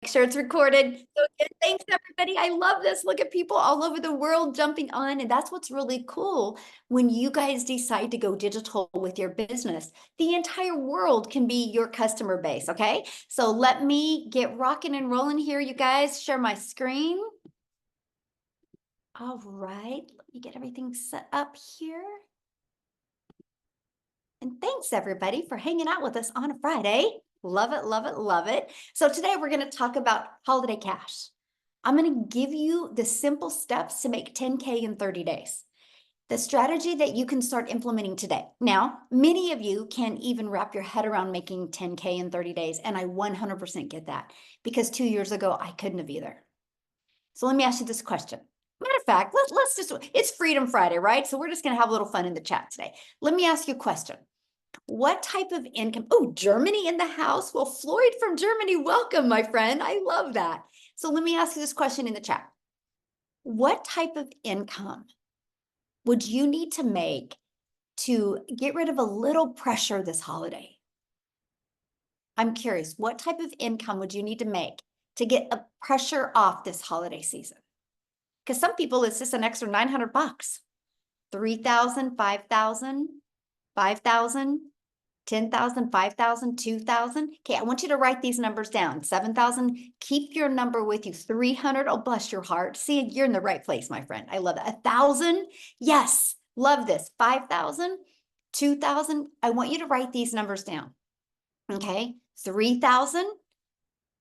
sure it's recorded. So again, thanks everybody. I love this. Look at people all over the world jumping on. And that's what's really cool when you guys decide to go digital with your business. The entire world can be your customer base, okay? So let me get rocking and rolling here, you guys. Share my screen. All right, let me get everything set up here. And thanks everybody for hanging out with us on a Friday. Love it, love it, love it. So today we're going to talk about holiday cash. I'm going to give you the simple steps to make 10K in 30 days. The strategy that you can start implementing today. Now, many of you can't even wrap your head around making 10K in 30 days. And I 100% get that because 2 years ago, I couldn't have either. So let me ask you this question. Matter of fact, let's just, it's Freedom Friday, right? So we're just going to have a little fun in the chat today. Let me ask you a question. What type of income? Oh, Germany in the house. Well, Floyd from Germany, welcome, my friend. I love that. So let me ask you this question in the chat. What type of income would you need to make to get rid of a little pressure this holiday? I'm curious, what type of income would you need to make to get a pressure off this holiday season? Because some people, it's just an extra 900 bucks, 3,000, 5,000, 5,000, 10,000, 5,000, 2,000. Okay, I want you to write these numbers down. 7,000, keep your number with you. 300, oh, bless your heart. See, you're in the right place, my friend. I love that. 1,000, yes, love this. 5,000, 2,000, I want you to write these numbers down. Okay, 3,000,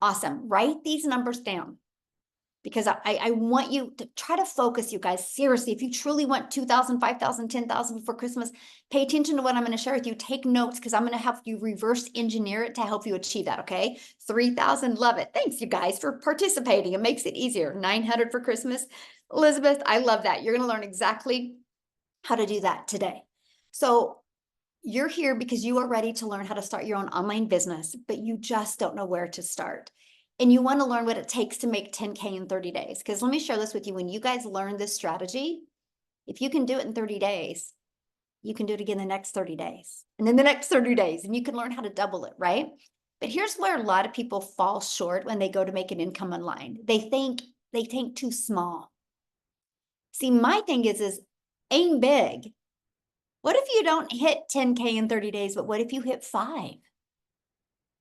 awesome. Write these numbers down. Because I want you to try to focus, you guys. Seriously, if you truly want 2,000, 5,000, 10,000 before Christmas, pay attention to what I'm going to share with you. Take notes because I'm going to help you reverse engineer it to help you achieve that, okay? 3,000, love it. Thanks, you guys, for participating. It makes it easier. 900 for Christmas. Elizabeth, I love that. You're going to learn exactly how to do that today. So you're here because you are ready to learn how to start your own online business, but you just don't know where to start. And you want to learn what it takes to make 10K in 30 days. Because let me share this with you. When you guys learn this strategy, if you can do it in 30 days, you can do it again the next 30 days. And then the next 30 days, and you can learn how to double it, right? But here's where a lot of people fall short when they go to make an income online. They think too small. See, my thing is aim big. What if you don't hit 10K in 30 days, but what if you hit 5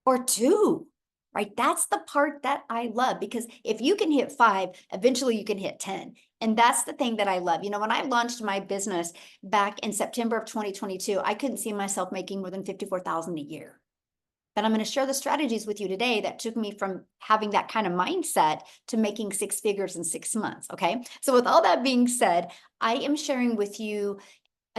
or 2? Right? That's the part that I love, because if you can hit 5, eventually you can hit 10. And that's the thing that I love. You know, when I launched my business back in September of 2022, I couldn't see myself making more than 54,000 a year. But I'm going to share the strategies with you today that took me from having that kind of mindset to making 6 figures in 6 months. Okay. So with all that being said, I am sharing with you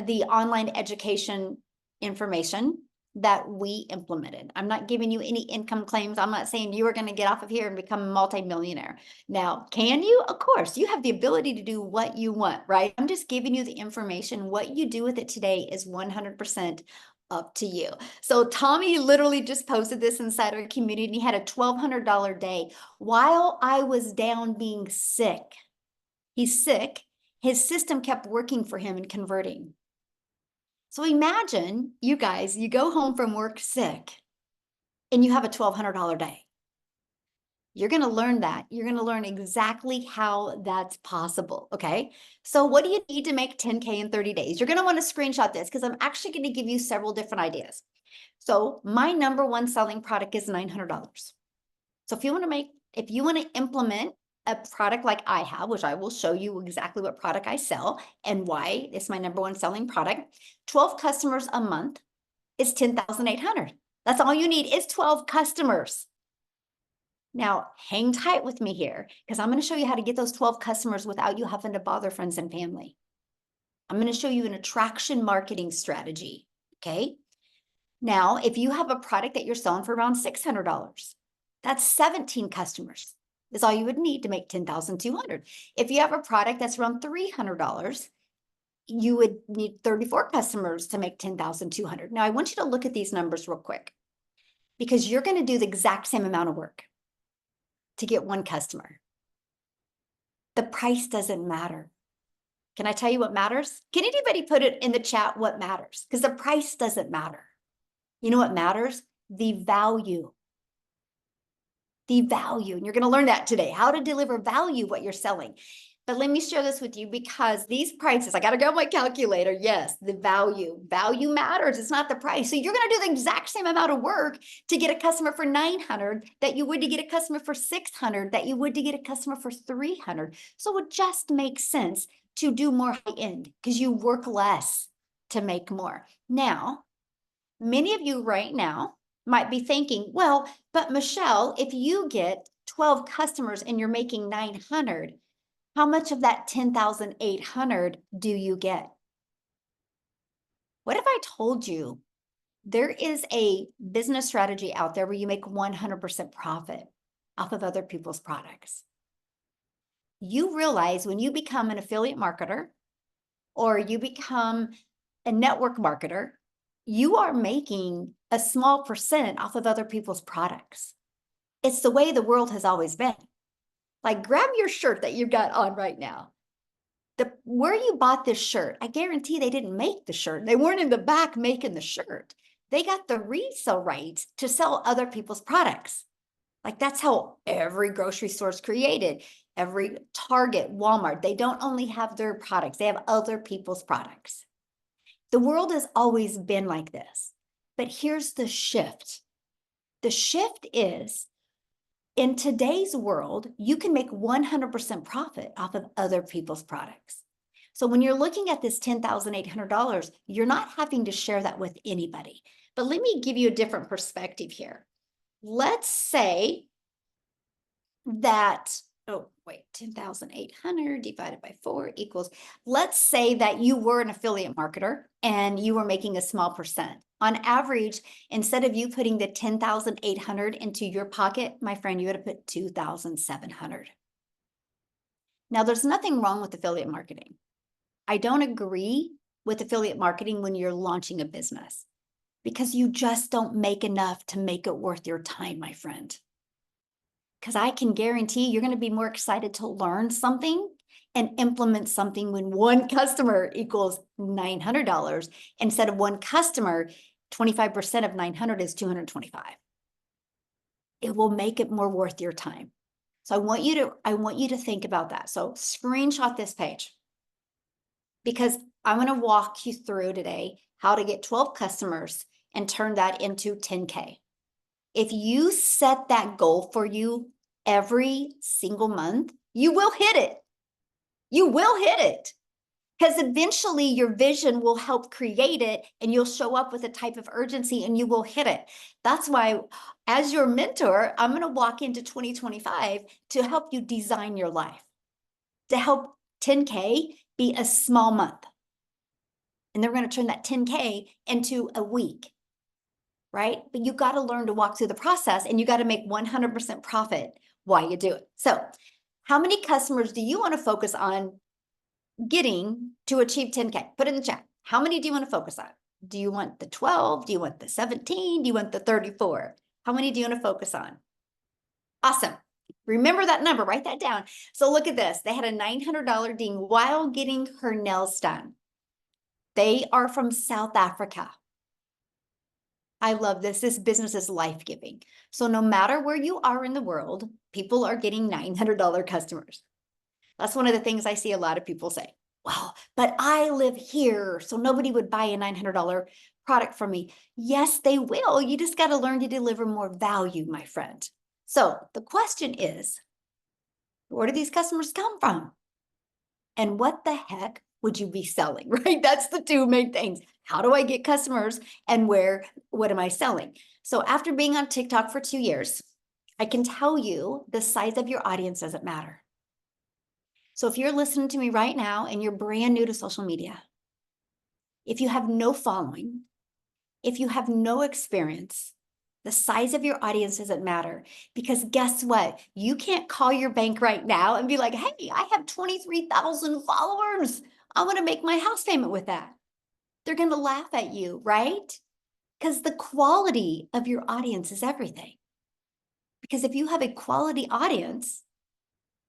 the online education information that we implemented. I'm not giving you any income claims. I'm not saying you are going to get off of here and become a multimillionaire. Now, can you? Of course, you have the ability to do what you want, right? I'm just giving you the information. What you do with it today is 100% up to you. So Tommy literally just posted this inside our community. He had a $1,200 day while I was down being sick. He's sick. His system kept working for him and converting. So imagine, you guys, you go home from work sick and you have a $1,200 day. You're going to learn that. You're going to learn exactly how that's possible. Okay. So what do you need to make 10K in 30 days? You're going to want to screenshot this because I'm actually going to give you several different ideas. So my number one selling product is $900. So if you want to implement a product like I have, which I will show you exactly what product I sell and why it's my number one selling product, 12 customers a month is 10,800. That's all you need is 12 customers. Now, hang tight with me here because I'm going to show you how to get those 12 customers without you having to bother friends and family. I'm going to show you an attraction marketing strategy. Okay. Now, if you have a product that you're selling for around $600, that's 17 customers. Is all you would need to make 10,200. If you have a product that's around $300, you would need 34 customers to make 10,200. Now, I want you to look at these numbers real quick because you're going to do the exact same amount of work to get one customer. The price doesn't matter. Can I tell you what matters? Can anybody put it in the chat what matters? Because the price doesn't matter. You know what matters? The value. the value. And you're going to learn that today, how to deliver value, what you're selling. But let me share this with you because these prices, I got to go my calculator. Yes, the value matters. It's not the price. So you're going to do the exact same amount of work to get a customer for 900 that you would to get a customer for 600, that you would to get a customer for 300. So it just makes sense to do more high end because you work less to make more. Now, many of you right now might be thinking, well, but Michelle, if you get 12 customers and you're making 900, how much of that 10,800 do you get? What if I told you there is a business strategy out there where you make 100% profit off of other people's products? You realize when you become an affiliate marketer or you become a network marketer, you are making a small percent off of other people's products. It's the way the world has always been. Like, grab your shirt that you've got on right now. Where you bought this shirt, I guarantee they didn't make the shirt. They weren't in the back making the shirt. They got the resale rights to sell other people's products. Like, that's how every grocery store is created. Every Target, Walmart, they don't only have their products, they have other people's products. The world has always been like this. But here's the shift. The shift is, in today's world, you can make 100% profit off of other people's products. So when you're looking at this $10,800, you're not having to share that with anybody. But let me give you a different perspective here. Let's say that, 10,800 divided by 4 equals, let's say that you were an affiliate marketer and you were making a small percent. On average, instead of you putting the 10,800 into your pocket, my friend, you would have put 2,700. Now, there's nothing wrong with affiliate marketing. I don't agree with affiliate marketing when you're launching a business because you just don't make enough to make it worth your time, my friend. Because I can guarantee you're going to be more excited to learn something and implement something when one customer equals $900 instead of one customer, 25% of 900 is 225. It will make it more worth your time. So I want you to think about that. So screenshot this page because I'm going to walk you through today how to get 12 customers and turn that into 10K. If you set that goal for you every single month, you will hit it. You will hit it because eventually your vision will help create it and you'll show up with a type of urgency and you will hit it. That's why, as your mentor, I'm going to walk into 2025 to help you design your life, to help 10K be a small month. And then we're going to turn that 10K into a week. Right? But you got to learn to walk through the process and you got to make 100% profit while you do it. So how many customers do you want to focus on getting to achieve 10K? Put it in the chat. How many do you want to focus on? Do you want the 12? Do you want the 17? Do you want the 34? How many do you want to focus on? Awesome. Remember that number, write that down. So look at this. They had a $900 ding while getting her nails done. They are from South Africa. I love this. This business is life-giving. So no matter where you are in the world, people are getting $900 customers. That's one of the things I see a lot of people say. Well, but I live here, so nobody would buy a $900 product from me. Yes, they will. You just got to learn to deliver more value, my friend. So the question is, where do these customers come from? And what the heck would you be selling, right? That's the two main things. How do I get customers and what am I selling? So after being on TikTok for 2 years, I can tell you the size of your audience doesn't matter. So if you're listening to me right now and you're brand new to social media, if you have no following, if you have no experience, the size of your audience doesn't matter because guess what? You can't call your bank right now and be like, hey, I have 23,000 followers. I want to make my house payment with that. They're going to laugh at you, right? Because the quality of your audience is everything. Because if you have a quality audience,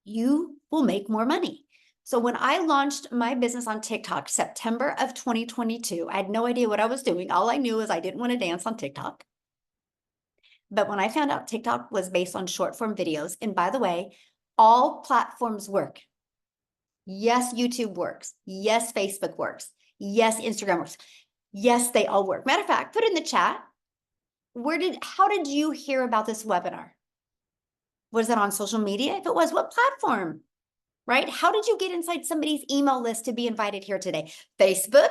you will make more money. So when I launched my business on TikTok, September of 2022, I had no idea what I was doing. All I knew is I didn't want to dance on TikTok. But when I found out TikTok was based on short form videos, and by the way, all platforms work. Yes, YouTube works. Yes, Facebook works. Yes, Instagram works. Yes, they all work. Matter of fact, put in the chat, how did you hear about this webinar? Was it on social media? If it was, what platform? Right? How did you get inside somebody's email list to be invited here today? Facebook,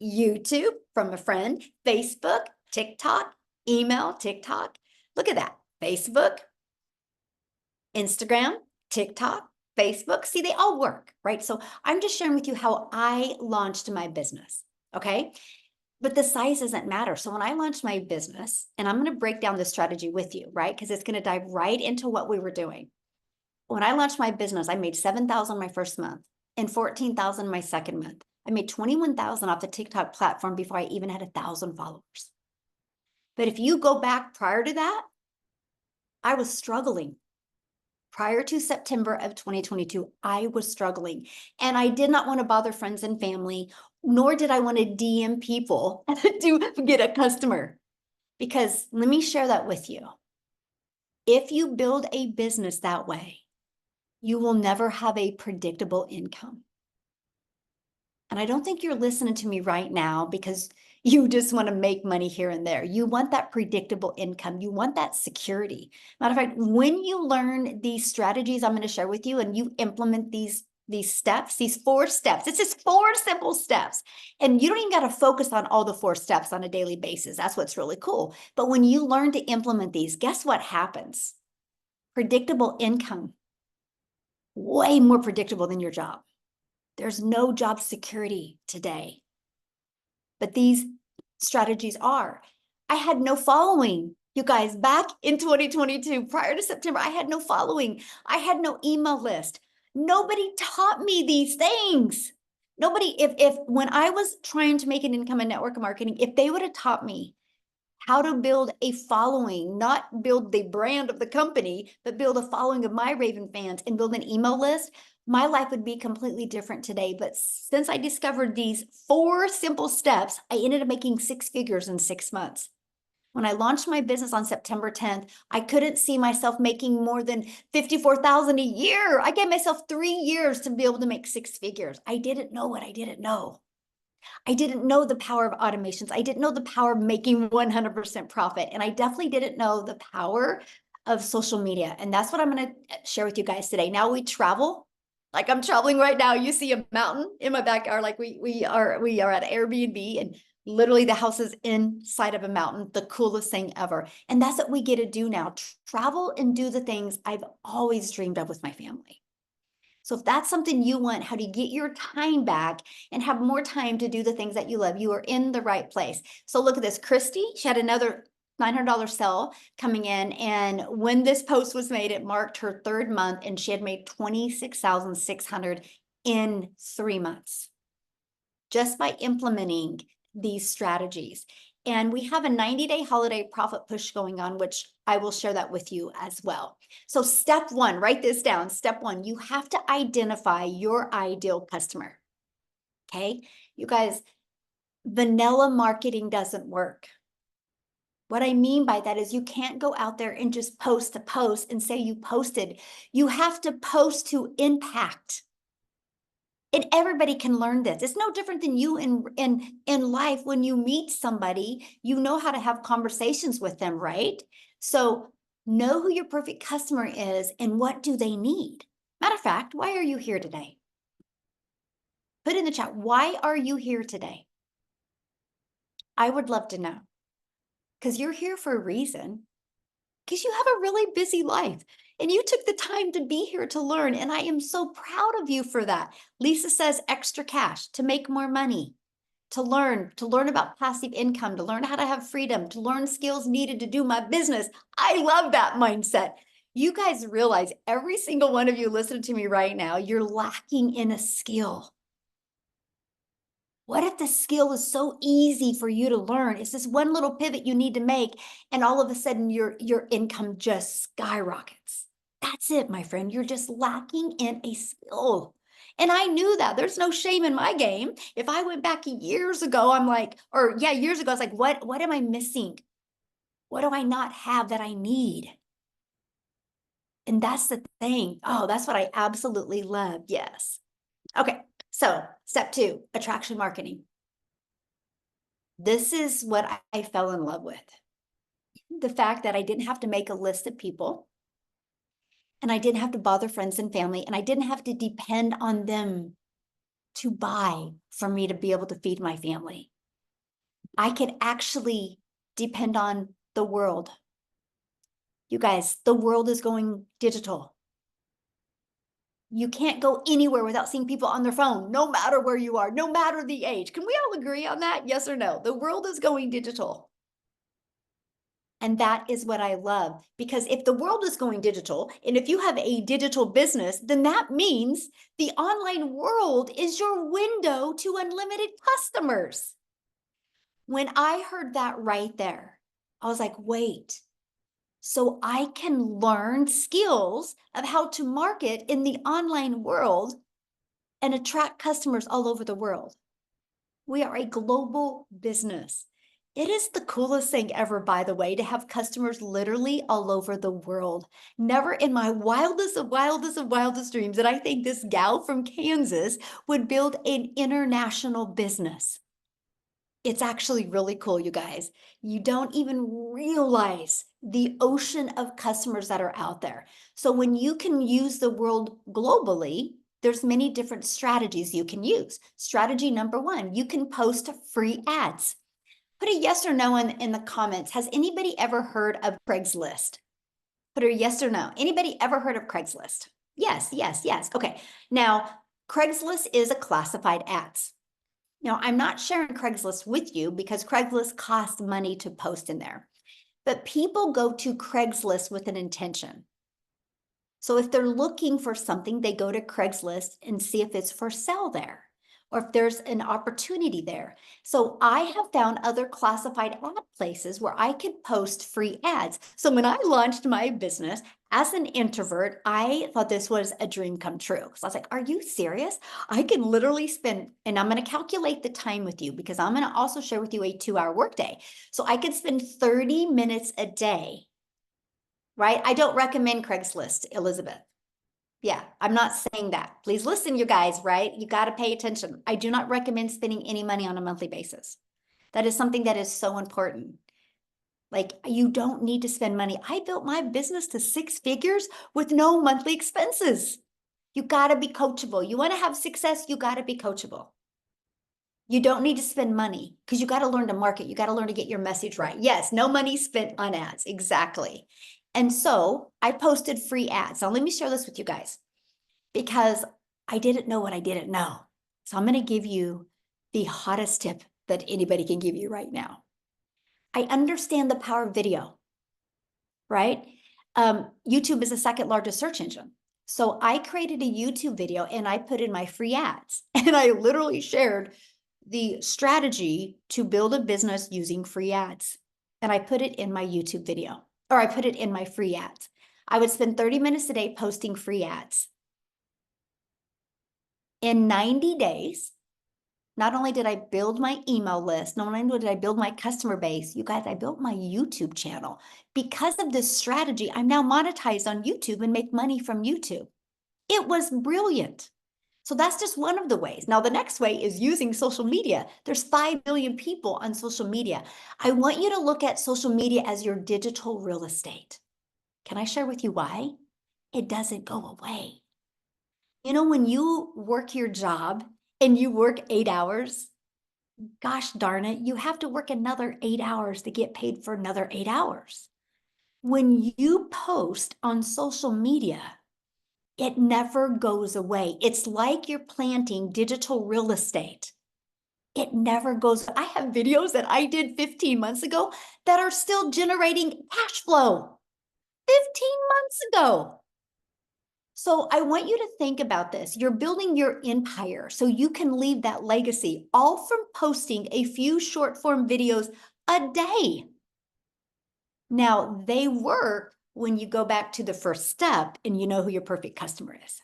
YouTube from a friend, Facebook, TikTok, email, TikTok. Look at that. Facebook, Instagram, TikTok, Facebook. See, they all work, right? So I'm just sharing with you how I launched my business. Okay. But the size doesn't matter. So when I launched my business, and I'm going to break down the strategy with you, right? Because it's going to dive right into what we were doing. When I launched my business, I made $7,000 my first month and $14,000 my second month. I made $21,000 off the TikTok platform before I even had 1,000 followers. But if you go back prior to that, I was struggling. Prior to September of 2022, I was struggling, and I did not want to bother friends and family, nor did I want to DM people to get a customer. Because let me share that with you. If you build a business that way, you will never have a predictable income. And I don't think you're listening to me right now because you just want to make money here and there. You want that predictable income. You want that security. Matter of fact, when you learn these strategies I'm going to share with you and you implement these steps, these 4 steps, it's just 4 simple steps. And you don't even got to focus on all the 4 steps on a daily basis. That's what's really cool. But when you learn to implement these, guess what happens? Predictable income. Way more predictable than your job. There's no job security today. But these strategies are. I had no following. You guys, back in 2022, prior to September, I had no following. I had no email list. Nobody taught me these things. Nobody, if when I was trying to make an income in network marketing, if they would have taught me how to build a following, not build the brand of the company, but build a following of my Raven fans and build an email list, my life would be completely different today. But since I discovered these 4 simple steps, I ended up making 6 figures in 6 months. When I launched my business on September 10th, I couldn't see myself making more than $54,000 a year. I gave myself 3 years to be able to make 6 figures. I didn't know what I didn't know. I didn't know the power of automations. I didn't know the power of making 100% profit. And I definitely didn't know the power of social media. And that's what I'm going to share with you guys today. Now we travel. Like I'm traveling right now. You see a mountain in my backyard. Like we are at Airbnb, and literally the house is inside of a mountain, the coolest thing ever. And that's what we get to do now. Travel and do the things I've always dreamed of with my family. So if that's something you want, how to get your time back and have more time to do the things that you love, you are in the right place. So look at this. Christy, she had another $900 sale coming in. And when this post was made, it marked her 3rd month, and she had made $26,600 in 3 months just by implementing these strategies. And we have a 90-day holiday profit push going on, which I will share that with you as well. So step 1, write this down. Step 1, you have to identify your ideal customer. Okay, you guys, vanilla marketing doesn't work. What I mean by that is you can't go out there and just post a post and say you posted. You have to post to impact. And everybody can learn this. It's no different than you in life. When you meet somebody, you know how to have conversations with them, right? So know who your perfect customer is and what do they need. Matter of fact, why are you here today? Put in the chat, why are you here today? I would love to know, because you're here for a reason, because you have a really busy life. And you took the time to be here to learn. And I am so proud of you for that. Lisa says extra cash to make more money, to learn about passive income, to learn how to have freedom, to learn skills needed to do my business. I love that mindset. You guys realize every single one of you listening to me right now, you're lacking in a skill. What if the skill is so easy for you to learn? It's this one little pivot you need to make, and all of a sudden your income just skyrockets. That's it, my friend. You're just lacking in a skill. And I knew that. There's no shame in my game. If I went back years ago, I'm like, years ago, I was like, what am I missing? What do I not have that I need? And that's the thing. Oh, that's what I absolutely love. Yes. Okay. So, step 2, attraction marketing. This is what I fell in love with. The fact that I didn't have to make a list of people, and I didn't have to bother friends and family, and I didn't have to depend on them to buy for me to be able to feed my family. I could actually depend on the world. You guys, the world is going digital. You can't go anywhere without seeing people on their phone, no matter where you are, no matter the age. Can we all agree on that? Yes or no? The world is going digital. And that is what I love, because if the world is going digital, and if you have a digital business, then that means the online world is your window to unlimited customers. When I heard that right there, I was like, wait, so I can learn skills of how to market in the online world and attract customers all over the world. We are a global business. It is the coolest thing ever, by the way, to have customers literally all over the world. Never in my wildest of wildest of wildest dreams did I think this gal from Kansas would build an international business. It's actually really cool, you guys. You don't even realize the ocean of customers that are out there. So when you can use the world globally, there's many different strategies you can use. Strategy number 1, you can post free ads. Put a yes or no in the comments. Has anybody ever heard of Craigslist? Put a yes or no. Anybody ever heard of Craigslist? Yes, yes, yes. Okay. Now, Craigslist is a classified ads. Now, I'm not sharing Craigslist with you because Craigslist costs money to post in there, but people go to Craigslist with an intention. So if they're looking for something, they go to Craigslist and see if it's for sale there or if there's an opportunity there. So I have found other classified ad places where I could post free ads. So when I launched my business as an introvert, I thought this was a dream come true. So I was like, are you serious? I can literally spend, and I'm going to calculate the time with you because I'm going to also share with you a 2-hour workday. So I could spend 30 minutes a day, right? I don't recommend Craigslist, Elizabeth. Yeah, I'm not saying that. Please listen, you guys, right? You got to pay attention. I do not recommend spending any money on a monthly basis. That is something that is so important. Like, you don't need to spend money. I built my business to 6 figures with no monthly expenses. You got to be coachable. You want to have success, you got to be coachable. You don't need to spend money because you got to learn to market. You got to learn to get your message right. Yes, no money spent on ads. Exactly. And so I posted free ads. Now, let me share this with you guys because I didn't know what I didn't know. So I'm going to give you the hottest tip that anybody can give you right now. I understand the power of video, right? YouTube is the second largest search engine. So I created a YouTube video and I put in my free ads and I literally shared the strategy to build a business using free ads. And I put it in my YouTube video, or I put it in my free ads. I would spend 30 minutes a day posting free ads. In 90 days, not only did I build my email list, not only did I build my customer base, you guys, I built my YouTube channel. Because of this strategy, I'm now monetized on YouTube and make money from YouTube. It was brilliant. So that's just one of the ways. Now, the next way is using social media. There's 5 billion people on social media. I want you to look at social media as your digital real estate. Can I share with you why? It doesn't go away. You know, when you work your job and you work 8 hours, gosh darn it, you have to work another 8 hours to get paid for another 8 hours. When you post on social media, it never goes away. It's like you're planting digital real estate. It never goes. I have videos that I did 15 months ago that are still generating cash flow 15 months ago. So I want you to think about this. You're building your empire so you can leave that legacy, all from posting a few short form videos a day. Now, they work when you go back to the first step and you know who your perfect customer is.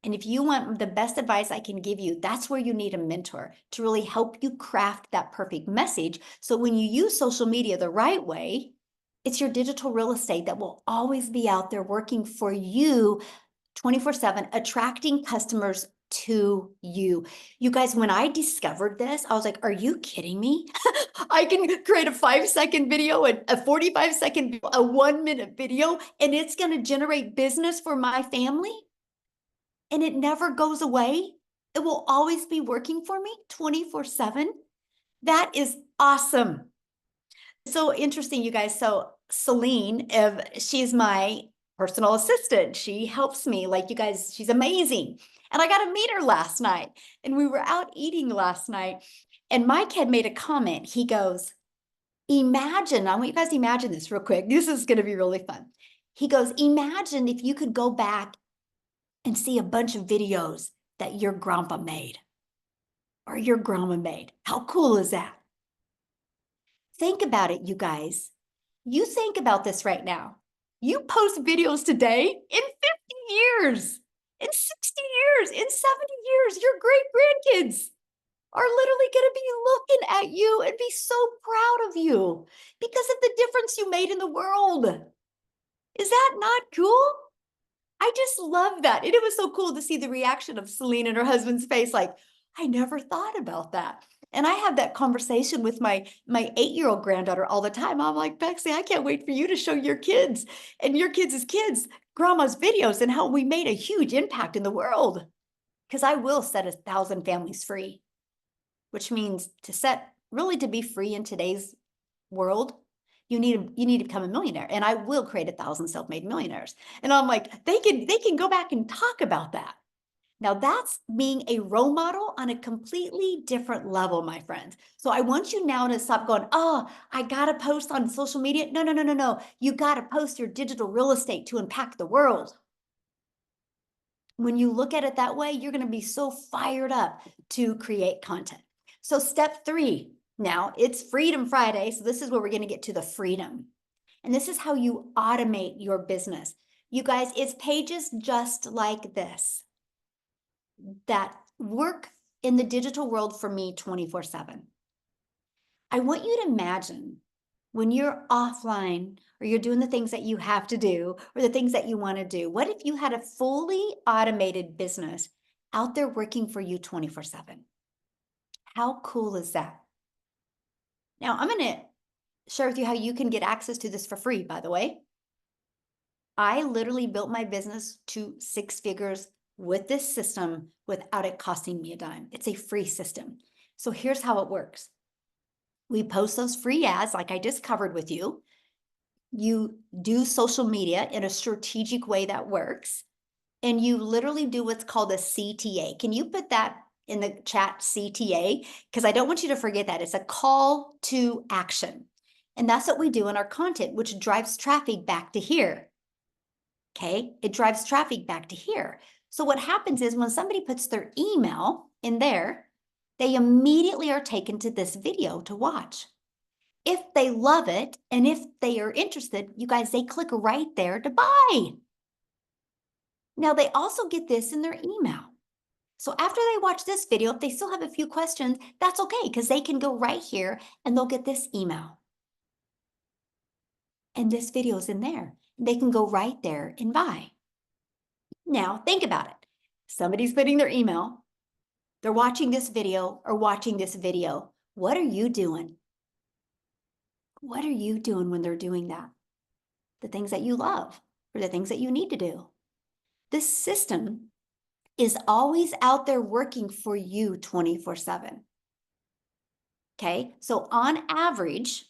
And if you want the best advice I can give you, that's where you need a mentor to really help you craft that perfect message. So when you use social media the right way, it's your digital real estate that will always be out there working for you 24/7, attracting customers to you. You guys, when I discovered this, I was like, are you kidding me? I can create a 5-second video, a 45-second, a 1-minute video, and it's going to generate business for my family. And it never goes away. It will always be working for me 24/7. That is awesome. So interesting, you guys. So Celine, she's my personal assistant. She helps me, like you guys, she's amazing. And I got to meet her last night. And we were out eating last night. And Mike had made a comment. He goes, imagine, I want you guys to imagine this real quick. This is going to be really fun. He goes, imagine if you could go back and see a bunch of videos that your grandpa made or your grandma made. How cool is that? Think about it, you guys. You think about this right now. You post videos today, in 50 years, in 60 years, in 70 years, your great grandkids are literally going to be looking at you and be so proud of you because of the difference you made in the world. Is that not cool? I just love that. And it was so cool to see the reaction of Celine and her husband's face, like, I never thought about that. And I have that conversation with my 8-year-old granddaughter all the time. I'm like, Bexley, I can't wait for you to show your kids and your kids' kids grandma's videos and how we made a huge impact in the world. Because I will set 1,000 families free, which means to be free in today's world, you need to become a millionaire. And I will create 1,000 self-made millionaires. And I'm like, they can go back and talk about that. Now that's being a role model on a completely different level, my friends. So I want you now to stop going, oh, I got to post on social media. No, no, no, no, no. You got to post your digital real estate to impact the world. When you look at it that way, you're going to be so fired up to create content. So step 3, now it's Freedom Friday. So this is where we're going to get to the freedom. And this is how you automate your business. You guys, it's pages just like this that work in the digital world for me 24/7. I want you to imagine when you're offline or you're doing the things that you have to do or the things that you want to do. What if you had a fully automated business out there working for you 24/7? How cool is that? Now, I'm going to share with you how you can get access to this for free, by the way. I literally built my business to 6 figures with this system without it costing me a dime. It's a free system. So here's how it works. We post those free ads like I just covered with you. You do social media in a strategic way that works. And you literally do what's called a CTA. Can you put that in the chat, CTA? Because I don't want you to forget that. It's a call to action. And that's what we do in our content, which drives traffic back to here. Okay, it drives traffic back to here. So what happens is when somebody puts their email in there, they immediately are taken to this video to watch. If they love it and if they are interested, you guys, they click right there to buy. Now they also get this in their email. So after they watch this video, if they still have a few questions, that's okay because they can go right here and they'll get this email. And this video is in there. They can go right there and buy. Now, think about it. Somebody's putting their email. They're watching this video or watching this video. What are you doing? What are you doing when they're doing that? The things that you love or the things that you need to do. This system is always out there working for you 24/7. Okay, so on average,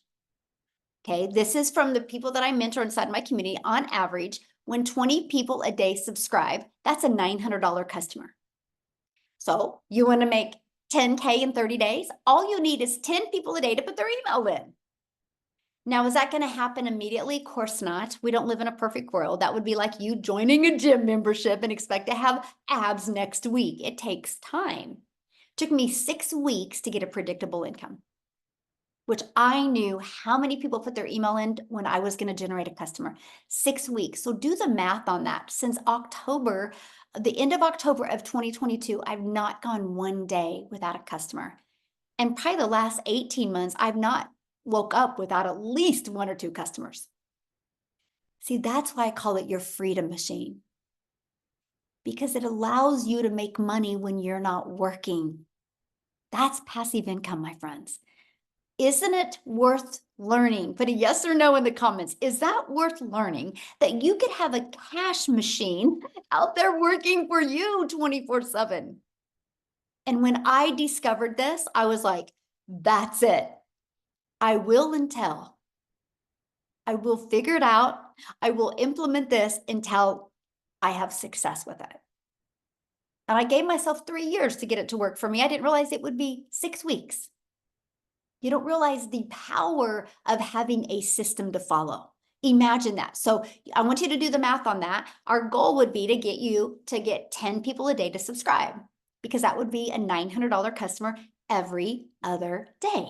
okay, this is from the people that I mentor inside my community. On average, when 20 people a day subscribe, that's a $900 customer. So you want to make 10K in 30 days? All you need is 10 people a day to put their email in. Now, is that going to happen immediately? Of course not. We don't live in a perfect world. That would be like you joining a gym membership and expect to have abs next week. It takes time. It took me 6 weeks to get a predictable income. which I knew how many people put their email in when I was going to generate a customer. 6 weeks. So do the math on that. Since October, the end of October of 2022, I've not gone one day without a customer. And probably the last 18 months, I've not woke up without at least one or two customers. See, that's why I call it your freedom machine, because it allows you to make money when you're not working. That's passive income, my friends. Isn't it worth learning? Put a yes or no in the comments. Is that worth learning that you could have a cash machine out there working for you 24/7? And when I discovered this, I was like, that's it. I will until I will figure it out. I will implement this until I have success with it. And I gave myself 3 years to get it to work for me. I didn't realize it would be 6 weeks. You don't realize the power of having a system to follow. Imagine that. So I want you to do the math on that. Our goal would be to get you to get 10 people a day to subscribe, because that would be a $900 customer every other day.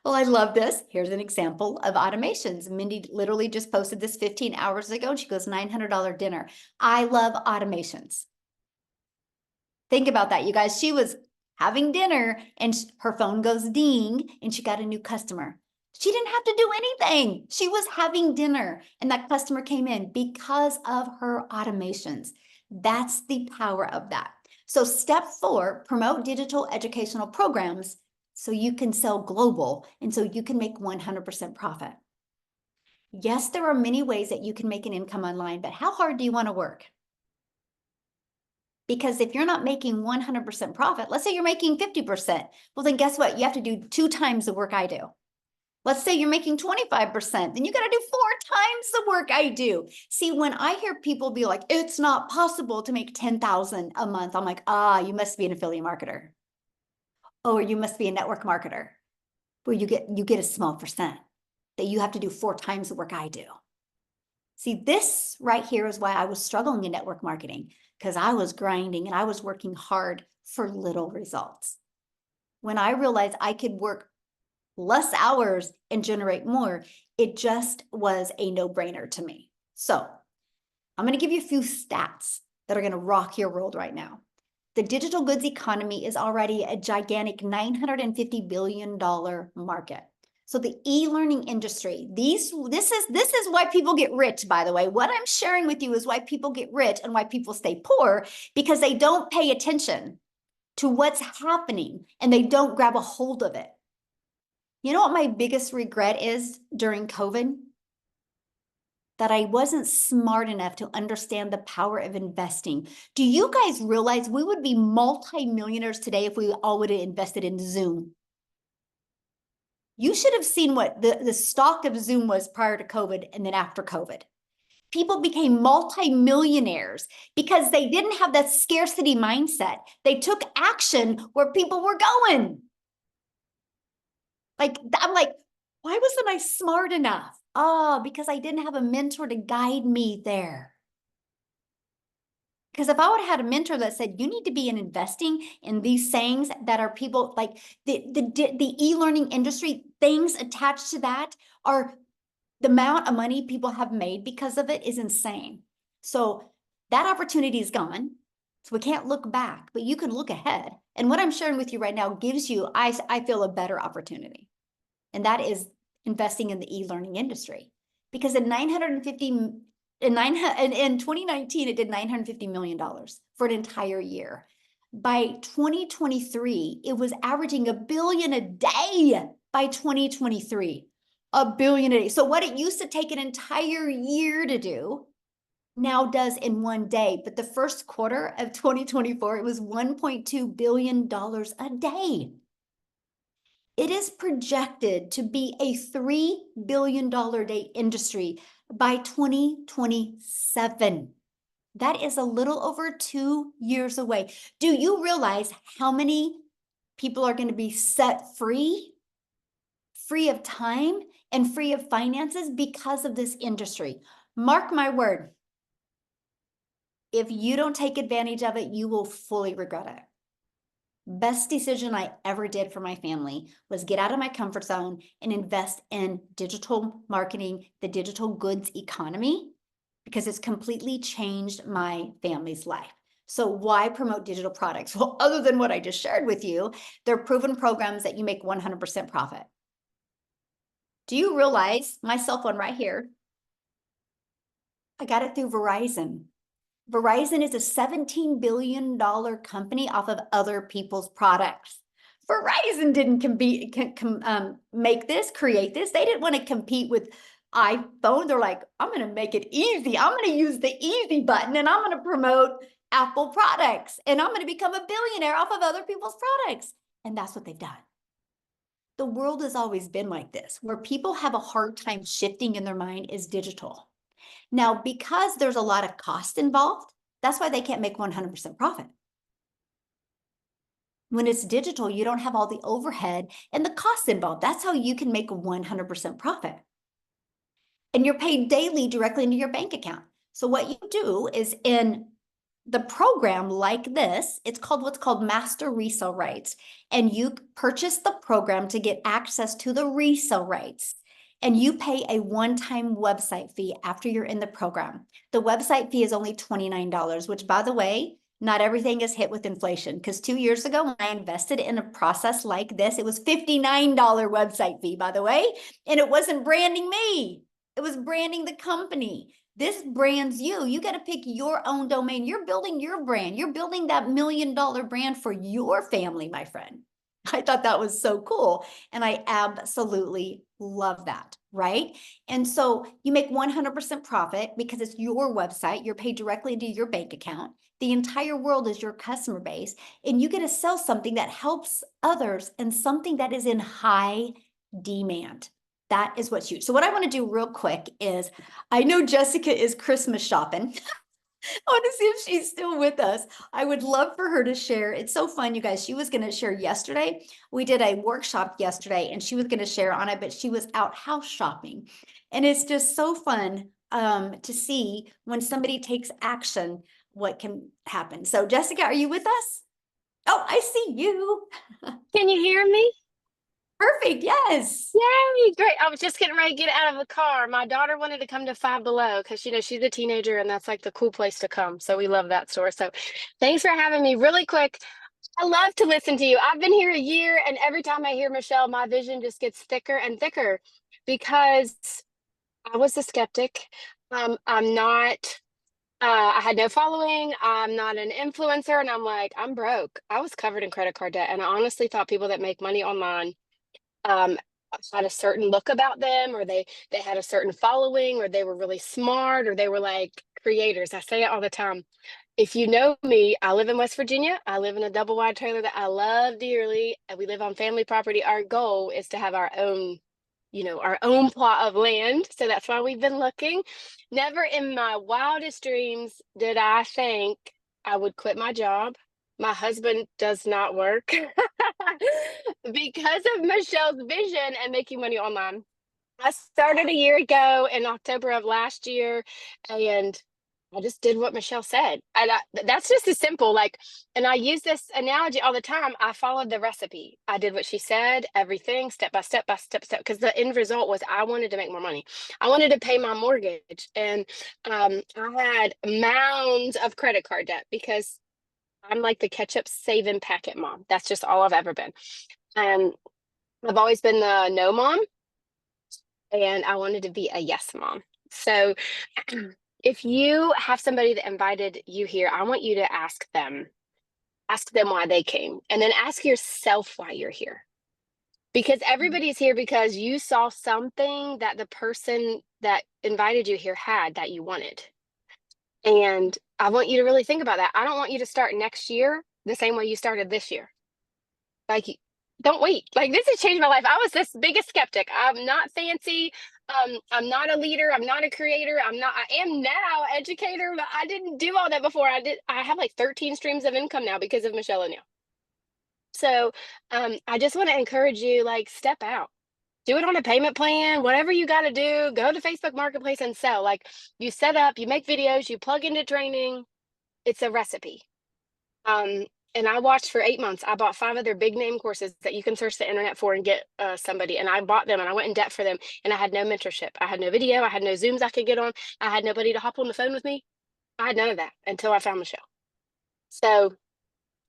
Well, I love this. Here's an example of automations. Mindy literally just posted this 15 hours ago, and she goes, $900 dinner. I love automations. Think about that, you guys. She was having dinner and her phone goes ding and she got a new customer. She didn't have to do anything. She was having dinner and that customer came in because of her automations. That's the power of that. So step 4, promote digital educational programs so you can sell global and so you can make 100% profit. Yes, there are many ways that you can make an income online, but how hard do you want to work? Because if you're not making 100% profit, let's say you're making 50%, well, then guess what? You have to do 2 times the work I do. Let's say you're making 25%, then you got to do 4 times the work I do. See, when I hear people be like, it's not possible to make 10,000 a month, I'm like, you must be an affiliate marketer. Or you must be a network marketer where you get a small percent that you have to do 4 times the work I do. See, this right here is why I was struggling in network marketing, because I was grinding and I was working hard for little results. When I realized I could work less hours and generate more, it just was a no-brainer to me. So I'm going to give you a few stats that are going to rock your world right now. The digital goods economy is already a gigantic $950 billion market. So the e-learning industry, this is why people get rich, by the way. What I'm sharing with you is why people get rich and why people stay poor, because they don't pay attention to what's happening and they don't grab a hold of it. You know what my biggest regret is during COVID? That I wasn't smart enough to understand the power of investing. Do you guys realize we would be multi-millionaires today if we all would have invested in Zoom? You should have seen what the stock of Zoom was prior to COVID and then after COVID. People became multi-millionaires because they didn't have that scarcity mindset. They took action where people were going. I'm like, why wasn't I smart enough? Because I didn't have a mentor to guide me there. Because if I would have had a mentor that said, you need to be in investing in these things that are people like the e-learning industry, things attached to that are the amount of money people have made because of it is insane. So that opportunity is gone. So we can't look back, but you can look ahead. And what I'm sharing with you right now gives you, I feel, a better opportunity. And that is investing in the e-learning industry. Because in 2019, it did $950 million for an entire year. By 2023, it was averaging $1 billion a day by 2023. $1 billion a day. So what it used to take an entire year to do now does in one day. But the first quarter of 2024, it was $1.2 billion a day. It is projected to be a $3 billion a day industry by 2027. That is a little over 2 years away. Do you realize how many people are going to be set free of time and free of finances because of this industry? Mark my word. If you don't take advantage of it, you will fully regret it. Best decision I ever did for my family was get out of my comfort zone and invest in digital marketing, the digital goods economy, because it's completely changed my family's life. So why promote digital products? Well, other than what I just shared with you, they're proven programs that you make 100% profit. Do you realize my cell phone right here? I got it through Verizon. Verizon is a $17 billion company off of other people's products. Verizon didn't create this. They didn't want to compete with iPhone. They're like, I'm going to make it easy. I'm going to use the easy button and I'm going to promote Apple products and I'm going to become a billionaire off of other people's products. And that's what they've done. The world has always been like this. Where people have a hard time shifting in their mind is digital. Now, because there's a lot of cost involved, that's why they can't make 100% profit. When it's digital, you don't have all the overhead and the costs involved. That's how you can make 100% profit. And you're paid daily directly into your bank account. So what you do is in the program like this, it's called what's called master resale rights. And you purchase the program to get access to the resale rights. And you pay a one-time website fee after you're in the program. The website fee is only $29, which, by the way, not everything is hit with inflation. Because 2 years ago, when I invested in a process like this, it was $59 website fee, by the way. And it wasn't branding me. It was branding the company. This brands you. You got to pick your own domain. You're building your brand. You're building that $1 million brand for your family, my friend. I thought that was so cool. And I absolutely love that, right? And so you make 100% profit because it's your website. You're paid directly into your bank account. The entire world is your customer base. And you get to sell something that helps others and something that is in high demand. That is what's huge. So what I want to do real quick is, I know Jessica is Christmas shopping. I want to see if she's still with us. I would love for her to share. It's so fun, you guys. She was going to share yesterday. We did a workshop yesterday and she was going to share on it, but she was out house shopping. And it's just so fun to see when somebody takes action, what can happen. So Jessica, are you with us? Oh, I see you. Can you hear me? Perfect. Yes. Yay, great. I was just getting ready to get out of the car. My daughter wanted to come to Five Below because, she's a teenager and that's like the cool place to come. So we love that store. So thanks for having me. Really quick, I love to listen to you. I've been here a year and every time I hear Michelle, my vision just gets thicker and thicker because I was a skeptic. I'm not, I had no following. I'm not an influencer. And I'm like, I'm broke. I was covered in credit card debt. And I honestly thought people that make money online um, had a certain look about them, or they had a certain following, or they were really smart, or they were like creators. I say it all the time. If you know me, I live in West Virginia. I live in a double wide trailer that I love dearly, and we live on family property. Our goal is to have our own, our own plot of land. So that's why we've been looking. Never in my wildest dreams did I think I would quit my job. My husband does not work because of Michelle's vision and making money online. I started a year ago in October of last year, and I just did what Michelle said. And that's just as simple. Like, and I use this analogy all the time. I followed the recipe. I did what she said, everything step by step by step, because the end result was I wanted to make more money. I wanted to pay my mortgage. And I had mounds of credit card debt because I'm like the ketchup saving packet mom. That's just all I've ever been. And I've always been the no mom, and I wanted to be a yes mom. So if you have somebody that invited you here, I want you to ask them why they came, and then ask yourself why you're here. Because everybody's here because you saw something that the person that invited you here had that you wanted. And I want you to really think about that. I don't want you to start next year the same way you started this year. Like, don't wait. Like, this has changed my life. I was this biggest skeptic. I'm not fancy. I'm not a leader. I'm not a creator. I am now educator, but I didn't do all that before. I have like 13 streams of income now because of Michelle and you. So I just want to encourage you, like, step out. Do it on a payment plan, whatever you got to do. Go to Facebook Marketplace and sell. Like, you set up, you make videos, you plug into training. It's a recipe. And And I watched for 8 months. I bought 5 of their big name courses that you can search the internet for and get somebody. And I bought them and I went in debt for them. And I had no mentorship. I had no video. I had no Zooms I could get on. I had nobody to hop on the phone with me. I had none of that until I found Michelle. So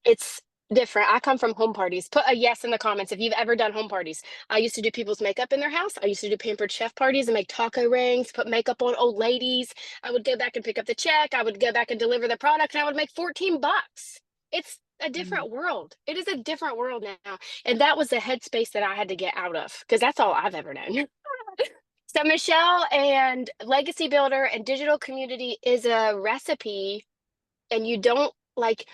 it's different. I come from home parties. Put a yes in the comments if you've ever done home parties. I used to do people's makeup in their house. I used to do pampered chef parties and make taco rings, put makeup on old ladies. I would go back and pick up the check. I would go back and deliver the product and I would make 14 bucks. It's a Mm. different world. It is a different world now. And that was the headspace that I had to get out of because that's all I've ever known. So Michelle and legacy builder and digital community is a recipe, and you don't like,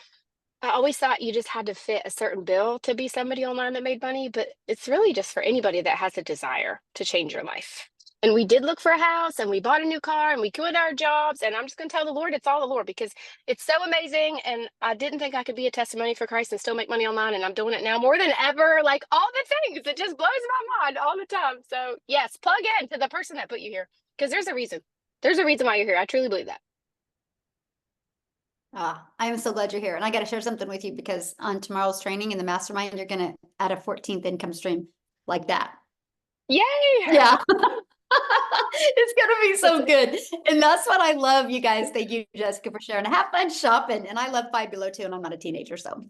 I always thought you just had to fit a certain bill to be somebody online that made money, but it's really just for anybody that has a desire to change your life. And we did look for a house and we bought a new car and we quit our jobs. And I'm just going to tell the Lord it's all the Lord because it's so amazing. And I didn't think I could be a testimony for Christ and still make money online. And I'm doing it now more than ever. Like all the things, it just blows my mind all the time. So, yes, plug in to the person that put you here because there's a reason. There's a reason why you're here. I truly believe that. Ah, I am so glad you're here. And I got to share something with you because on tomorrow's training in the mastermind, you're going to add a 14th income stream like that. Yay! Yeah. It's gonna be so good. And that's what I love, you guys. Thank you, Jessica, for sharing. Have fun shopping. And I love Five Below too, and I'm not a teenager, so.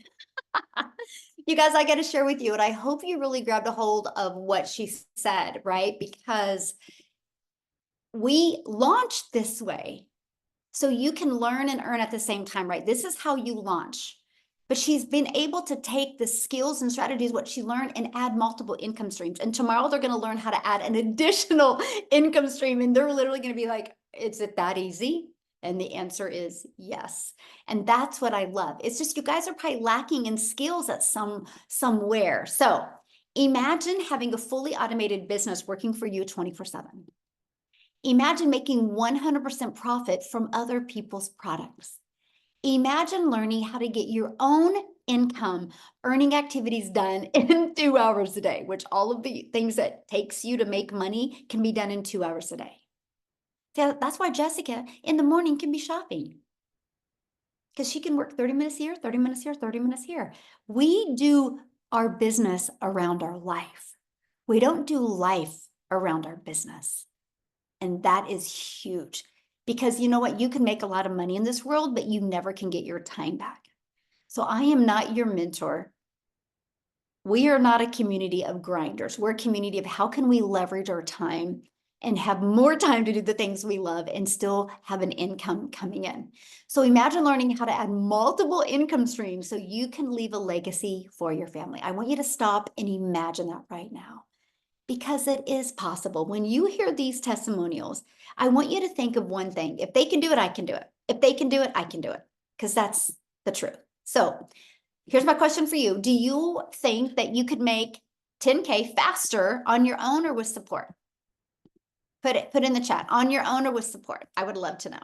You guys, I got to share with you, and I hope you really grabbed a hold of what she said, right? Because we launched this way so you can learn and earn at the same time, right? This is how you launch. But she's been able to take the skills and strategies, what she learned, and add multiple income streams. And tomorrow they're going to learn how to add an additional income stream. And they're literally going to be like, is it that easy? And the answer is yes. And that's what I love. It's just you guys are probably lacking in skills at somewhere. So imagine having a fully automated business working for you 24/7. Imagine making 100% profit from other people's products. Imagine learning how to get your own income earning activities done in 2 hours a day, which all of the things that takes you to make money can be done in 2 hours a day. So that's why Jessica in the morning can be shopping because she can work 30 minutes here, 30 minutes here, 30 minutes here. We do our business around our life. We don't do life around our business. And that is huge because you know what? You can make a lot of money in this world, but you never can get your time back. So I am not your mentor. We are not a community of grinders. We're a community of how can we leverage our time and have more time to do the things we love and still have an income coming in. So imagine learning how to add multiple income streams so you can leave a legacy for your family. I want you to stop and imagine that right now because it is possible. When you hear these testimonials, I want you to think of one thing. If they can do it, I can do it. If they can do it, I can do it because that's the truth. So here's my question for you. Do you think that you could make 10K faster on your own or with support? Put in the chat, on your own or with support. I would love to know.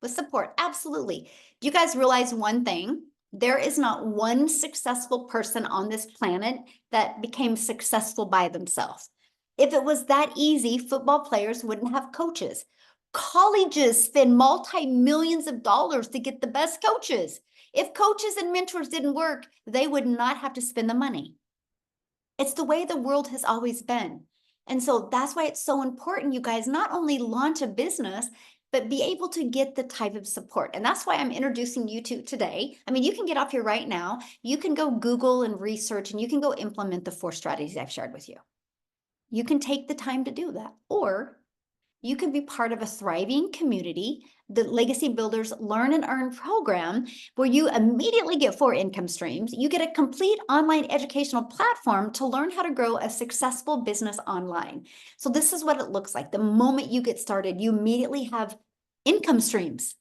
With support, absolutely. Do you guys realize one thing? There is not one successful person on this planet that became successful by themselves. If it was that easy, football players wouldn't have coaches. Colleges spend multi-millions of dollars to get the best coaches. If coaches and mentors didn't work, they would not have to spend the money. It's the way the world has always been. And so that's why it's so important, you guys, not only launch a business, but be able to get the type of support. And that's why I'm introducing you to today. I mean, you can get off here right now. You can go Google and research, and you can go implement the 4 strategies I've shared with you. You can take the time to do that, or you can be part of a thriving community, the Legacy Builders Learn and Earn program, where you immediately get 4 income streams. You get a complete online educational platform to learn how to grow a successful business online. So this is what it looks like. The moment you get started, you immediately have income streams.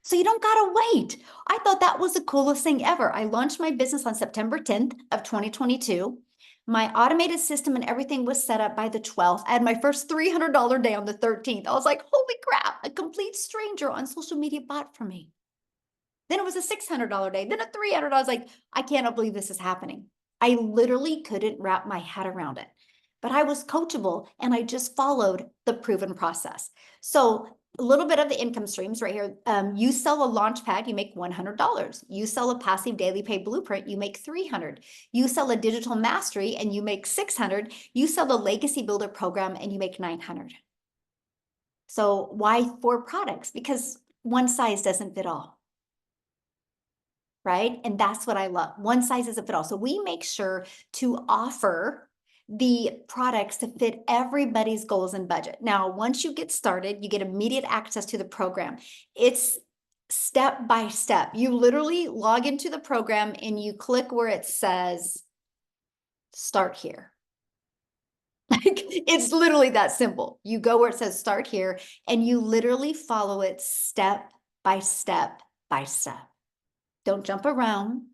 So you don't gotta wait. I thought that was the coolest thing ever. I launched my business on September 10th of 2022. My automated system and everything was set up by the 12th. I had my first $300 day on the 13th. I was like, holy crap, a complete stranger on social media bought for me. Then it was a $600 day, then a $300. I was like, I cannot believe this is happening. I literally couldn't wrap my head around it. But I was coachable and I just followed the proven process. So a little bit of the income streams right here. You sell a launch pad, you make $100. You sell a passive daily pay blueprint, you make $300. You sell a digital mastery and you make $600. You sell the legacy builder program and you make $900. So why 4 products? Because one size doesn't fit all. Right? And that's what I love. One size doesn't fit all. So we make sure to offer the products to fit everybody's goals and budget. Now, once you get started, you get immediate access to the program. It's step by step. You literally log into the program and you click where it says start here. Like, it's literally that simple. You go where it says start here and you literally follow it step by step by step. Don't jump around.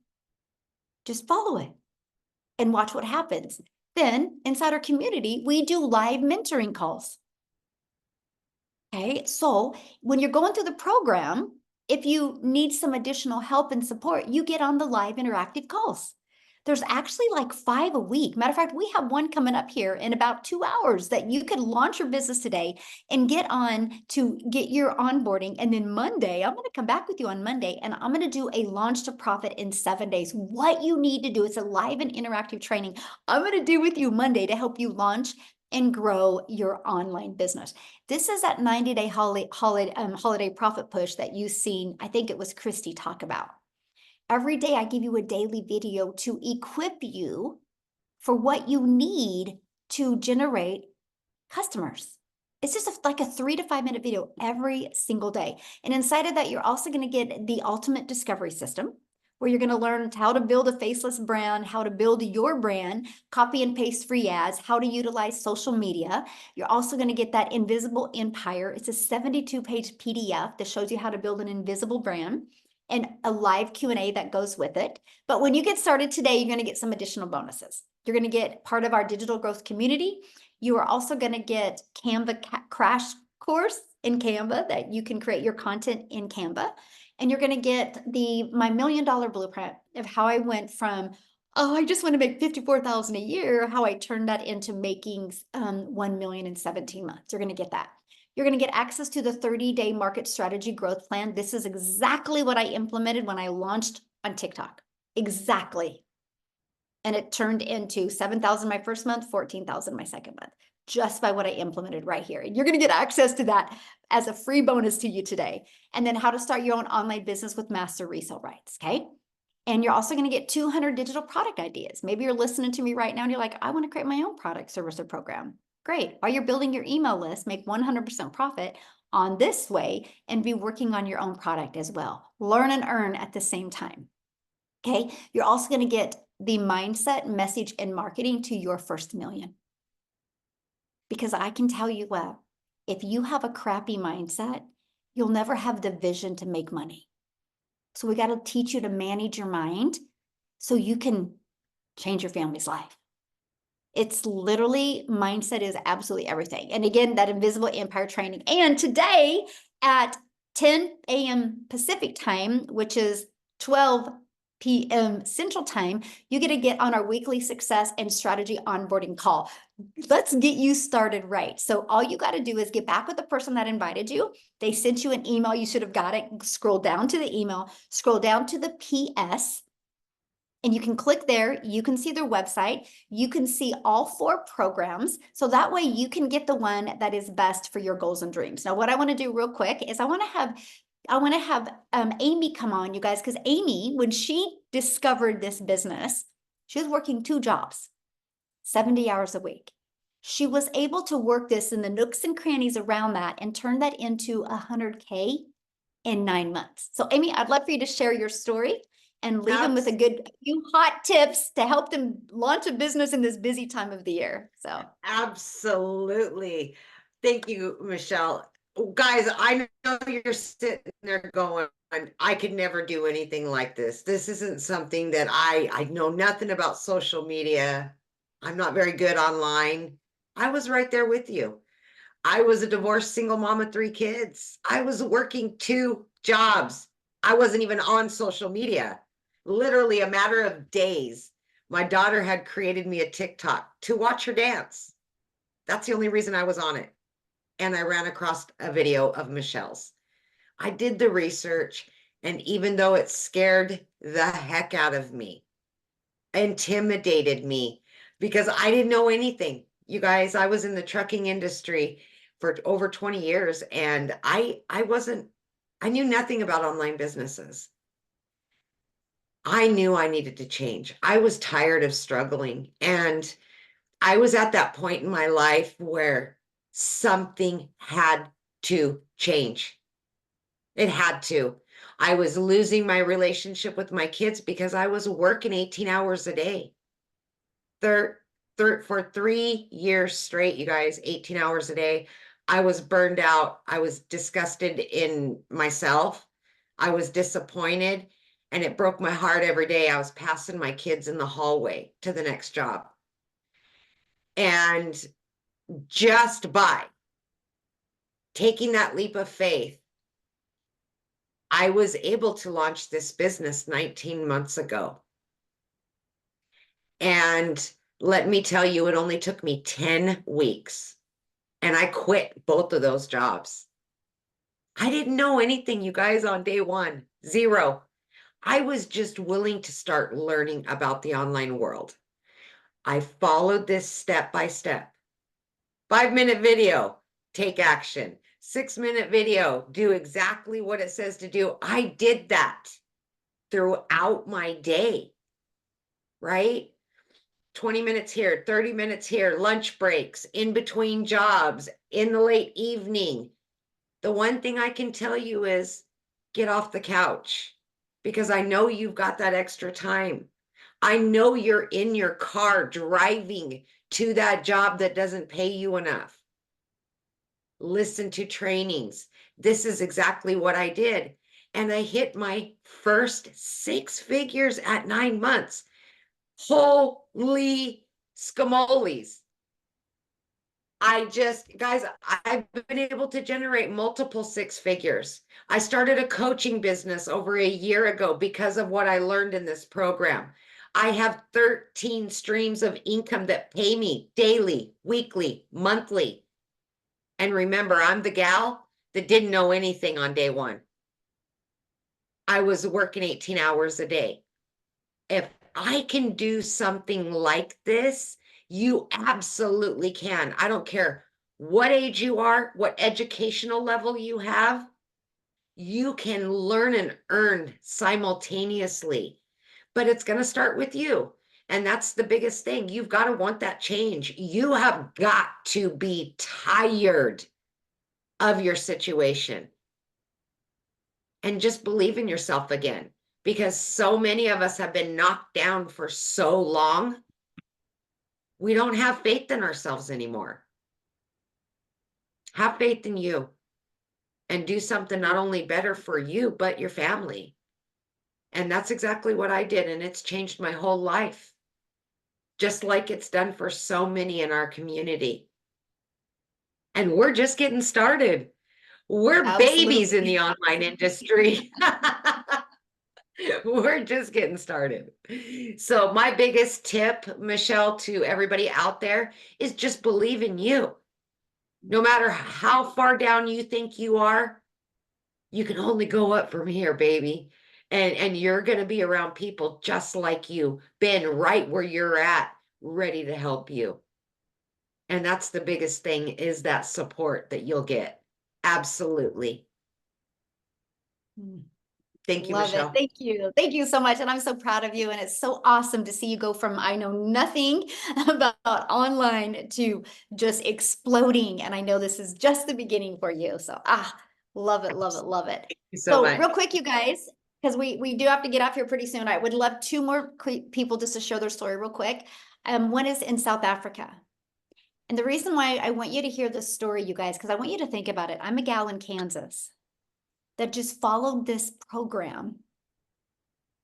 Just follow it and watch what happens. Then inside our community, we do live mentoring calls. Okay, so when you're going through the program, if you need some additional help and support, you get on the live interactive calls. There's actually like 5 a week. Matter of fact, we have one coming up here in about 2 hours that you could launch your business today and get on to get your onboarding. And then Monday, I'm going to come back with you on Monday and I'm going to do a launch to profit in 7 days. What you need to do, it's a live and interactive training I'm going to do with you Monday to help you launch and grow your online business. This is that 90-day holiday profit push that you've seen. I think it was Christy talk about. Every day I give you a daily video to equip you for what you need to generate customers. It's just like a 3 to 5 minute video every single day. And inside of that, you're also going to get the ultimate discovery system, where you're going to learn how to build a faceless brand, how to build your brand, copy and paste free ads, how to utilize social media. You're also going to get that invisible empire. It's a 72-page PDF that shows you how to build an invisible brand and a live Q&A that goes with it. But when you get started today, you're going to get some additional bonuses. You're going to get part of our digital growth community. You are also going to get Canva crash course in Canva that you can create your content in Canva. And you're going to get my $1 million blueprint of how I went from, oh, I just want to make $54,000 a year, how I turned that into making 1 million in 17 months. You're going to get that. You're going to get access to the 30-day market strategy growth plan. This is exactly what I implemented when I launched on TikTok. Exactly. And it turned into 7,000 my first month, 14,000 my second month, just by what I implemented right here. And you're going to get access to that as a free bonus to you today. And then how to start your own online business with master resale rights. Okay. And you're also going to get 200 digital product ideas. Maybe you're listening to me right now and you're like, I want to create my own product, service, or program. Great. While you're building your email list, make 100% profit on this way and be working on your own product as well. Learn and earn at the same time. Okay. You're also going to get the mindset, message, and marketing to your first million. Because I can tell you what, if you have a crappy mindset, you'll never have the vision to make money. So we got to teach you to manage your mind so you can change your family's life. It's literally, mindset is absolutely everything. And again, that invisible empire training. And today at 10 a.m. Pacific time, which is 12 p.m. Central time, you get to get on our weekly success and strategy onboarding call. Let's get you started right. So all you got to do is get back with the person that invited you. They sent you an email. You should have got it. Scroll down to the email, scroll down to the PS, and you can click there. You can see their website. You can see all 4 programs. So that way you can get the one that is best for your goals and dreams. Now, what I want to do real quick is I want to have Amy come on, you guys, because Amy, when she discovered this business, she was working 2 jobs, 70 hours a week. She was able to work this in the nooks and crannies around that and turn that into 100K in 9 months. So Amy, I'd love for you to share your story and leave them with a few hot tips to help them launch a business in this busy time of the year. So Absolutely. Thank you, Michelle. Guys, I know you're sitting there going, I could never do anything like this. This isn't something that I know nothing about social media. I'm not very good online. I was right there with you. I was a divorced single mom of 3 kids. I was working 2 jobs. I wasn't even on social media. Literally a matter of days, my daughter had created me a TikTok to watch her dance. That's the only reason I was on it. and I ran across a video of Michelle's. I did the research, and even though it scared the heck out of me, intimidated me, because I didn't know anything. You guys, I was in the trucking industry for over 20 years, and I knew nothing about online businesses. I knew I needed to change. I was tired of struggling, and I was at that point in my life where something had to change. It had to. I was losing my relationship with my kids because I was working 18 hours a day. For 3 years straight, you guys, 18 hours a day. I was burned out. I was disgusted in myself. I was disappointed, and it broke my heart every day. I was passing my kids in the hallway to the next job. And just by taking that leap of faith, I was able to launch this business 19 months ago. And let me tell you, it only took me 10 weeks. And I quit both of those jobs. I didn't know anything, you guys, on day one. Zero. I was just willing to start learning about the online world. I followed this step by step. 5-minute video, take action. 6-minute video, do exactly what it says to do. I did that throughout my day, right? 20 minutes here, 30 minutes here, lunch breaks, in between jobs, in the late evening. The one thing I can tell you is get off the couch, because I know you've got that extra time. I know you're in your car driving to that job that doesn't pay you enough. Listen to trainings. This is exactly what I did. And I hit my first 6 figures at 9 months. Holy scamoles. Guys, I've been able to generate multiple 6 figures. I started a coaching business over a year ago because of what I learned in this program. I have 13 streams of income that pay me daily, weekly, monthly. And remember, I'm the gal that didn't know anything on day one. I was working 18 hours a day. If I can do something like this, you absolutely can. I don't care what age you are, what educational level you have, you can learn and earn simultaneously. But it's going to start with you. And that's the biggest thing. You've got to want that change. You have got to be tired of your situation and just believe in yourself again, because so many of us have been knocked down for so long. We don't have faith in ourselves anymore. Have faith in you and do something not only better for you, but your family. And that's exactly what I did. And it's changed my whole life, just like it's done for so many in our community. And we're just getting started. We're babies in the online industry. We're just getting started. So my biggest tip, Michelle, to everybody out there is just believe in you. No matter how far down you think you are, you can only go up from here, baby. And you're going to be around people just like you, been right where you're at, ready to help you. And that's the biggest thing, is that support that you'll get. Absolutely. Thank you, Love it. Michelle. Thank you. Thank you so much. And I'm so proud of you. And it's so awesome to see you go from I know nothing about online to just exploding. And I know this is just the beginning for you. So love it, love it, love it. Thank you so much. Real quick, you guys, because we do have to get off here pretty soon. I would love 2 more people just to share their story real quick. One is in South Africa. And the reason why I want you to hear this story, you guys, because I want you to think about it. I'm a gal in Kansas that just followed this program.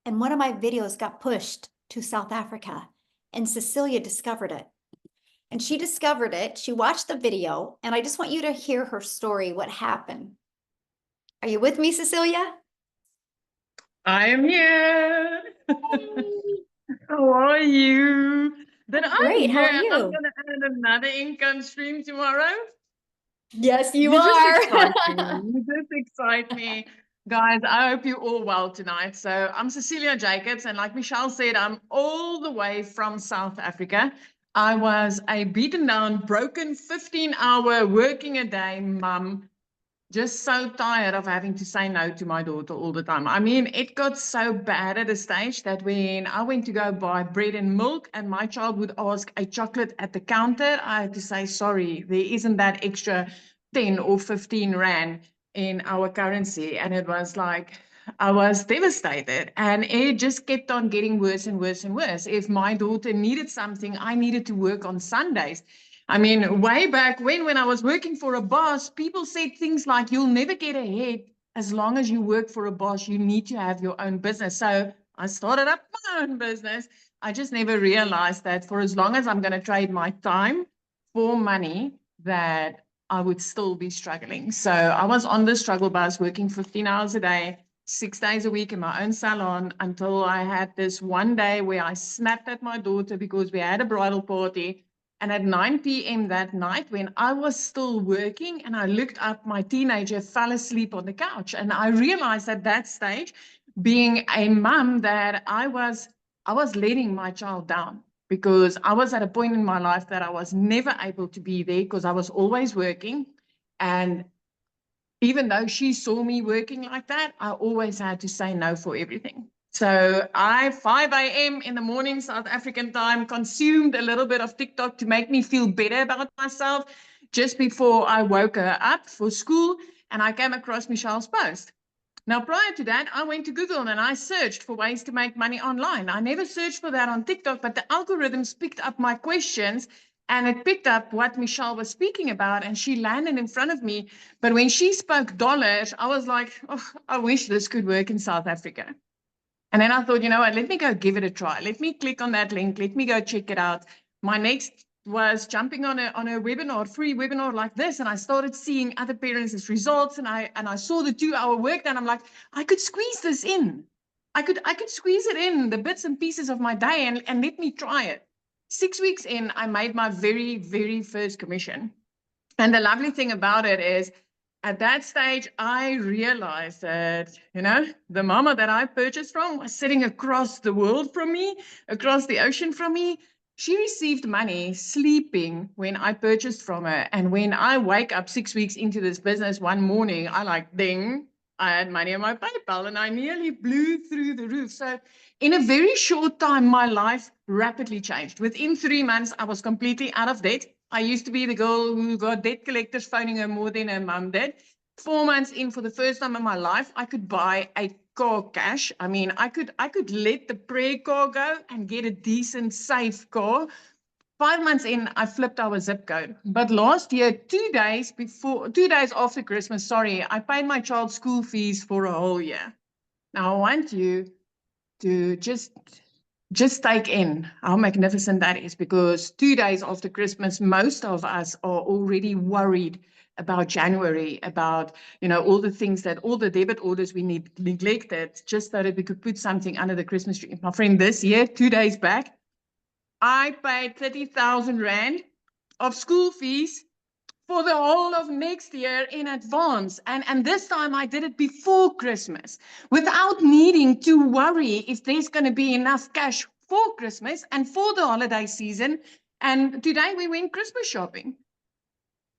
And one of my videos got pushed to South Africa, and Cecilia discovered it. And she discovered it, she watched the video, and I just want you to hear her story, what happened. Are you with me, Cecilia? I am here. How are you? Then I'm Great, here how are and you? I'm going to add another income stream tomorrow. Yes, you You just are. excite me. You just excite me. Guys, I hope you're all well tonight. So I'm Cecilia Jacobs, and like Michelle said, I'm all the way from South Africa. I was a beaten down, broken 15-hour working a day mum, just so tired of having to say no to my daughter all the time. I mean, it got so bad at a stage that when I went to go buy bread and milk and my child would ask a chocolate at the counter, I had to say, sorry, there isn't that extra 10 or 15 rand in our currency. And it was like, I was devastated, and it just kept on getting worse and worse and worse. If my daughter needed something, I needed to work on Sundays. I mean, way back when I was working for a boss, people said things like, you'll never get ahead as long as you work for a boss. You need to have your own business. So I started up my own business. I just never realized that for as long as I'm going to trade my time for money, that I would still be struggling. So I was on the struggle bus working 15 hours a day, 6 days a week in my own salon, until I had this one day where I snapped at my daughter because we had a bridal party. And at 9 p.m. that night, when I was still working and I looked up, my teenager fell asleep on the couch. And I realized at that stage, being a mom, that I was letting my child down, because I was at a point in my life that I was never able to be there because I was always working. And even though she saw me working like that, I always had to say no for everything. So I, 5 a.m. in the morning, South African time, consumed a little bit of TikTok to make me feel better about myself just before I woke her up for school. And I came across Michelle's post. Now, prior to that, I went to Google and I searched for ways to make money online. I never searched for that on TikTok, but the algorithms picked up my questions and it picked up what Michelle was speaking about, and she landed in front of me. But when she spoke dollars, I was like, oh, I wish this could work in South Africa. And then I thought, you know what, let me go give it a try. Let me click on that link. Let me go check it out. My next was jumping on a webinar, free webinar like this, and I started seeing other parents' results, and I saw the 2-hour work, and I'm like, I could squeeze this in. I could squeeze it in, the bits and pieces of my day, and let me try it. 6 weeks in, I made my very, very first commission. And the lovely thing about it is, at that stage, I realized that, the mama that I purchased from was sitting across the world from me, across the ocean from me. She received money sleeping when I purchased from her. And when I wake up 6 weeks into this business one morning, I like, ding, I had money in my PayPal and I nearly blew through the roof. So in a very short time, my life rapidly changed. Within 3 months, I was completely out of debt. I used to be the girl who got debt collectors phoning her more than her mum did. 4 months in, for the first time in my life, I could buy a car cash. I mean, I could let the prayer car go and get a decent, safe car. 5 months in, I flipped our zip code. But last year, 2 days after Christmas, I paid my child's school fees for a whole year. Now I want you to just take in how magnificent that is, because 2 days after Christmas, most of us are already worried about January, about, all the things that, all the debit orders we neglected just so that we could put something under the Christmas tree. My friend, this year, 2 days back, I paid 30,000 Rand of school fees for the whole of next year in advance. And this time I did it before Christmas without needing to worry if there's going to be enough cash for Christmas and for the holiday season. And today we went Christmas shopping.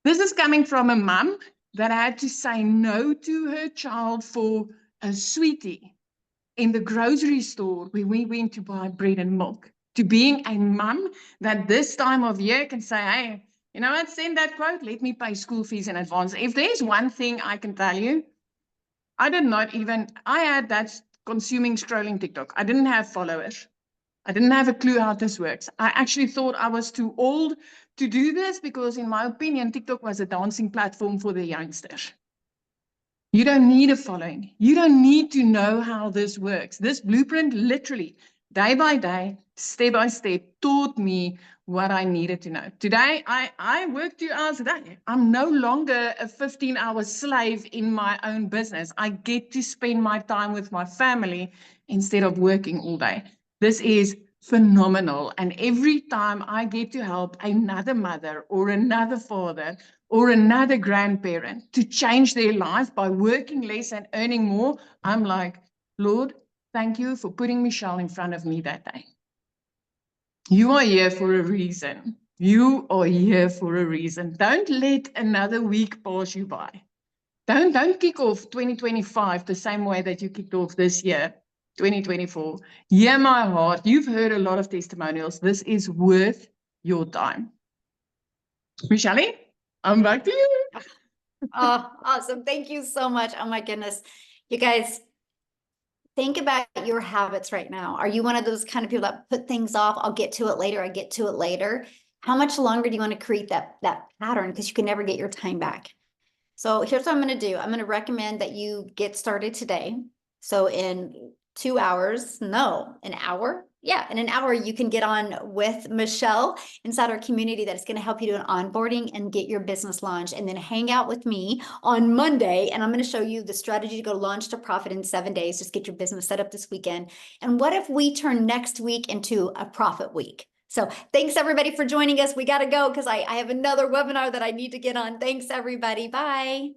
This is coming from a mum that had to say no to her child for a sweetie in the grocery store where we went to buy bread and milk, to being a mum that this time of year can say, hey, you know what, send that quote, let me pay school fees in advance. If there's one thing I can tell you, I had that consuming scrolling TikTok. I didn't have followers. I didn't have a clue how this works. I actually thought I was too old to do this because, in my opinion, TikTok was a dancing platform for the youngsters. You don't need a following. You don't need to know how this works. This blueprint literally, day by day, step by step, taught me what I needed to know. Today, I work 2 hours a day. I'm no longer a 15-hour slave in my own business. I get to spend my time with my family instead of working all day. This is phenomenal. And every time I get to help another mother or another father or another grandparent to change their life by working less and earning more, I'm like, Lord, thank you for putting Michelle in front of me that day. You are here for a reason. You are here for a reason. Don't let another week pass you by. Don't kick off 2025 the same way that you kicked off this year, 2024. Hear my heart. You've heard a lot of testimonials. This is worth your time. Michelle, I'm back to you. Oh, awesome. Thank you so much. Oh my goodness. You guys, think about your habits right now. Are you one of those kind of people that put things off? I'll get to it later. I get to it later. How much longer do you want to create that pattern? Because you can never get your time back. So here's what I'm going to do. I'm going to recommend that you get started today. So in 2 hours, no, an hour. Yeah, in an hour, you can get on with Michelle inside our community that is going to help you do an onboarding and get your business launched, and then hang out with me on Monday. And I'm going to show you the strategy to go launch to profit in 7 days. Just get your business set up this weekend. And what if we turn next week into a profit week? So thanks everybody for joining us. We got to go because I have another webinar that I need to get on. Thanks everybody. Bye.